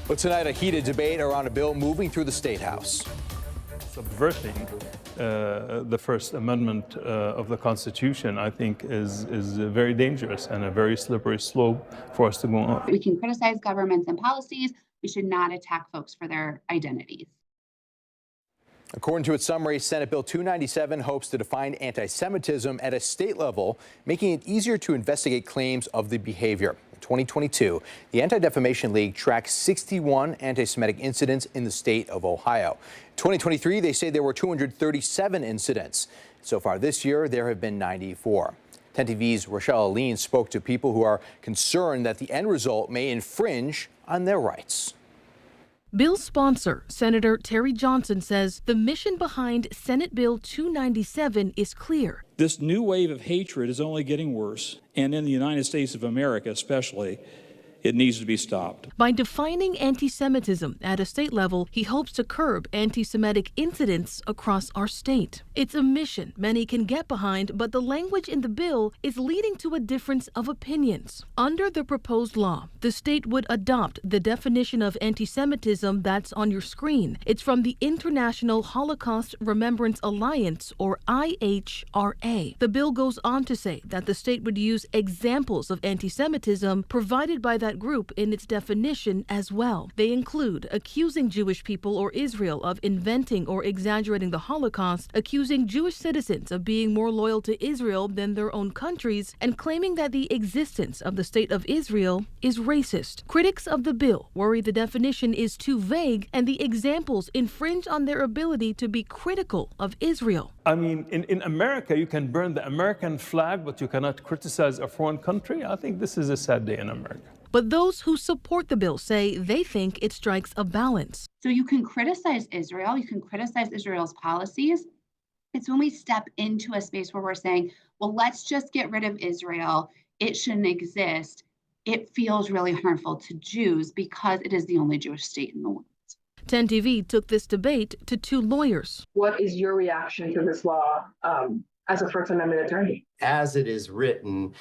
But tonight, a heated debate around a bill moving through the State House. Subverting the First Amendment of the Constitution, I think, is very dangerous and a very slippery slope for us to go on. We can criticize governments and policies. We should not attack folks for their identities. According to its summary, Senate Bill 297 hopes to define anti-Semitism at a state level, making it easier to investigate claims of the behavior. In 2022, the Anti-Defamation League tracked 61 anti-Semitic incidents in the state of Ohio. In 2023, they say there were 237 incidents. So far this year, there have been 94. 10 TV's Rochelle Aline spoke to people who are concerned that the end result may infringe on their rights. Bill's sponsor, Senator Terry Johnson, says the mission behind Senate Bill 297 is clear. This new wave of hatred is only getting worse, and in the United States of America especially, it needs to be stopped. By defining anti-Semitism at a state level, he hopes to curb anti-Semitic incidents across our state. It's a mission many can get behind, but the language in the bill is leading to a difference of opinions. Under the proposed law, the state would adopt the definition of anti-Semitism that's on your screen. It's from the International Holocaust Remembrance Alliance, or IHRA. The bill goes on to say that the state would use examples of anti-Semitism provided by that group in its definition as well. They include accusing Jewish people or Israel of inventing or exaggerating the Holocaust, accusing Jewish citizens of being more loyal to Israel than their own countries, and claiming that the existence of the state of Israel is racist. Critics of the bill worry the definition is too vague and the examples infringe on their ability to be critical of Israel. I mean, in America, you can burn the American flag, but you cannot criticize a foreign country. I think this is a sad day in America. But those who support the bill say they think it strikes a balance. So you can criticize Israel, you can criticize Israel's policies. It's when we step into a space where we're saying, well, let's just get rid of Israel. It shouldn't exist. It feels really harmful to Jews because it is the only Jewish state in the world. 10 TV took this debate to two lawyers. What is your reaction to this law as a First Amendment attorney? As it is written,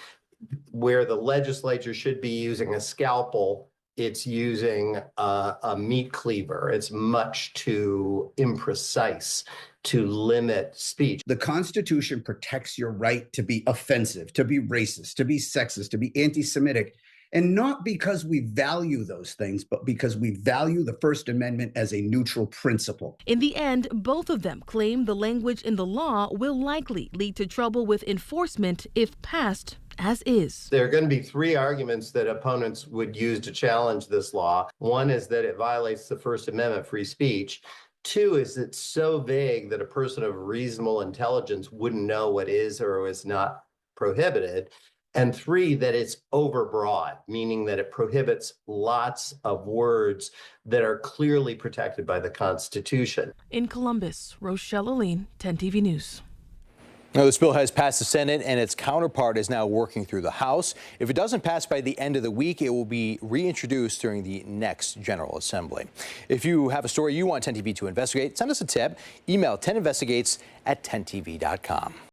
where the legislature should be using a scalpel, it's using a meat cleaver. It's much too imprecise to limit speech. The Constitution protects your right to be offensive, to be racist, to be sexist, to be anti-Semitic. And not because we value those things, but because we value the First Amendment as a neutral principle. In the end, both of them claim the language in the law will likely lead to trouble with enforcement if passed as is. There are going to be three arguments that opponents would use to challenge this law. One is that it violates the First Amendment, free speech. Two is it's so vague that a person of reasonable intelligence wouldn't know what is or is not prohibited. And three, that it's overbroad, meaning that it prohibits lots of words that are clearly protected by the Constitution. In Columbus, Rochelle Aline, 10 TV News. Now, this bill has passed the Senate, and its counterpart is now working through the House. If it doesn't pass by the end of the week, it will be reintroduced during the next General Assembly. If you have a story you want 10 TV to investigate, send us a tip. Email 10investigates@10tv.com.